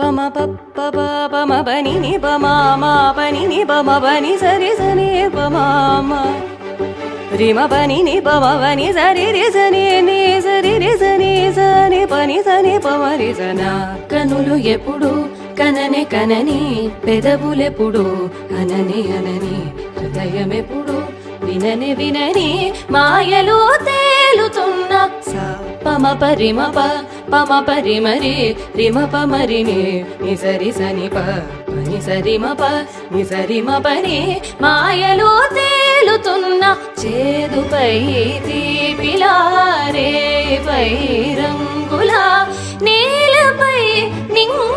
పమ పప్ప పమ పని ని పమా మా పని ని పమ పని సరి సని పమామ రిమ పని ని పమ పని సరి రి సని ని సరి రి సని సని పని సని పమ రి సన కనులు ఎప్పుడు కననే కనని పెదవులెప్పుడు అనని అనని హృదయమెప్పుడు వినని వినని మాయలు తేలుతున్న పమ పరిమ పమ పరిమరి రిమ పమరిని నిసరి సని పని సరిమ నిసరిమ పని మాయలు తేలుతున్న చేదుపై తీపిలారే పై రంగుల నీలపై నింగు